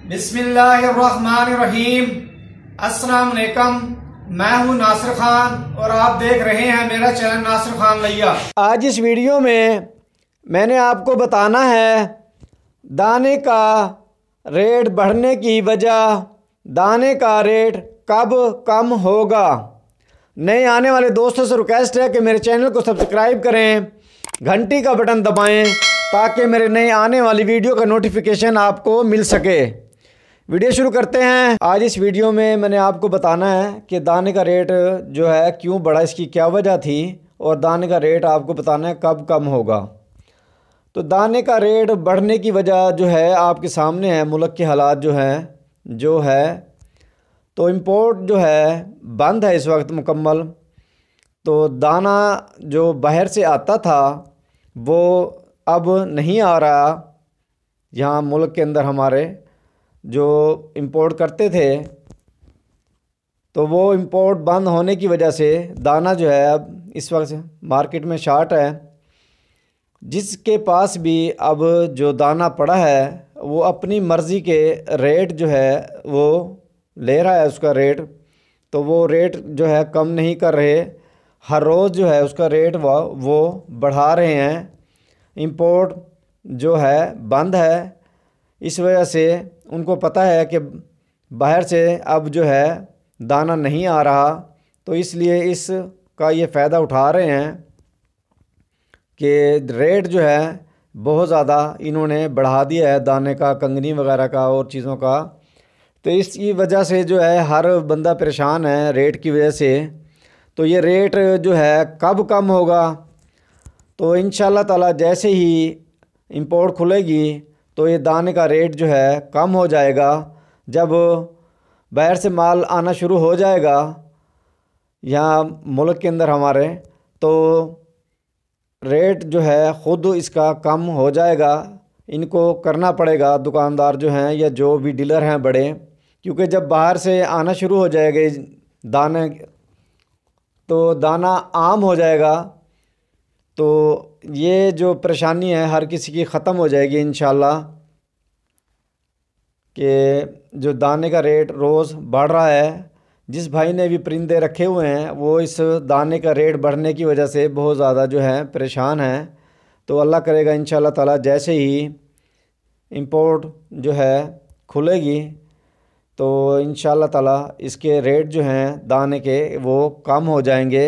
बिस्मिल्लाहिर्रहमानिर्रहीम। अस्सलाम वालेकुम। मैं हूं नासिर खान और आप देख रहे हैं मेरा चैनल नासिर खान लैया। आज इस वीडियो में मैंने आपको बताना है दाने का रेट बढ़ने की वजह, दाने का रेट कब कम होगा। नए आने वाले दोस्तों से रिक्वेस्ट है कि मेरे चैनल को सब्सक्राइब करें, घंटी का बटन दबाएं ताकि मेरे नए आने वाली वीडियो का नोटिफिकेशन आपको मिल सके। वीडियो शुरू करते हैं। आज इस वीडियो में मैंने आपको बताना है कि दाने का रेट जो है क्यों बढ़ा, इसकी क्या वजह थी, और दाने का रेट आपको बताना है कब कम होगा। तो दाने का रेट बढ़ने की वजह जो है आपके सामने है। मुल्क के हालात जो है तो इंपोर्ट जो है बंद है इस वक्त मुकम्मल। तो दाना जो बाहर से आता था वो अब नहीं आ रहा। यहाँ मुल्क के अंदर हमारे जो इंपोर्ट करते थे तो वो इंपोर्ट बंद होने की वजह से दाना जो है अब इस वक्त मार्केट में शार्ट है। जिसके पास भी अब जो दाना पड़ा है वो अपनी मर्ज़ी के रेट जो है वो ले रहा है उसका रेट। तो वो रेट जो है कम नहीं कर रहे, हर रोज़ जो है उसका रेट वो बढ़ा रहे हैं। इंपोर्ट जो है बंद है, इस वजह से उनको पता है कि बाहर से अब जो है दाना नहीं आ रहा, तो इसलिए इसका ये फ़ायदा उठा रहे हैं कि रेट जो है बहुत ज़्यादा इन्होंने बढ़ा दिया है दाने का, कंगनी वगैरह का और चीज़ों का। तो इसकी वजह से जो है हर बंदा परेशान है रेट की वजह से। तो ये रेट जो है कब कम होगा, तो इंशाल्लाह ताला जैसे ही इंपोर्ट खुलेगी तो ये दाने का रेट जो है कम हो जाएगा। जब बाहर से माल आना शुरू हो जाएगा यहाँ मुल्क के अंदर हमारे, तो रेट जो है ख़ुद इसका कम हो जाएगा। इनको करना पड़ेगा दुकानदार जो हैं या जो भी डीलर हैं बड़े, क्योंकि जब बाहर से आना शुरू हो जाएगा दाने तो दाना आम हो जाएगा। तो ये जो परेशानी है हर किसी की ख़त्म हो जाएगी इंशाल्लाह। कि जो दाने का रेट रोज़ बढ़ रहा है, जिस भाई ने भी परिंदे रखे हुए हैं वो इस दाने का रेट बढ़ने की वजह से बहुत ज़्यादा जो है परेशान है। तो अल्लाह करेगा इंशाल्लाह ताला जैसे ही इंपोर्ट जो है खुलेगी तो इंशाल्लाह ताला इसके रेट जो हैं दाने के वो कम हो जाएंगे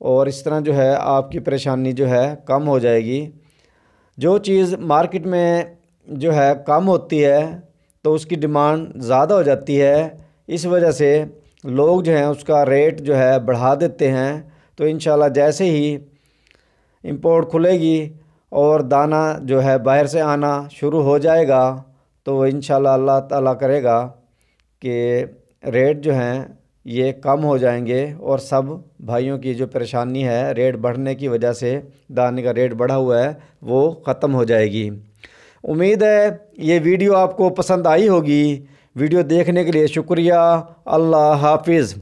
और इस तरह जो है आपकी परेशानी जो है कम हो जाएगी। जो चीज़ मार्केट में जो है कम होती है तो उसकी डिमांड ज़्यादा हो जाती है, इस वजह से लोग जो हैं उसका रेट जो है बढ़ा देते हैं। तो इंशाल्लाह जैसे ही इंपोर्ट खुलेगी और दाना जो है बाहर से आना शुरू हो जाएगा तो इंशाल्लाह अल्लाह ताला करेगा कि रेट जो हैं ये कम हो जाएंगे और सब भाइयों की जो परेशानी है रेट बढ़ने की वजह से, दाने का रेट बढ़ा हुआ है, वो ख़त्म हो जाएगी। उम्मीद है ये वीडियो आपको पसंद आई होगी। वीडियो देखने के लिए शुक्रिया। अल्लाह हाफिज़।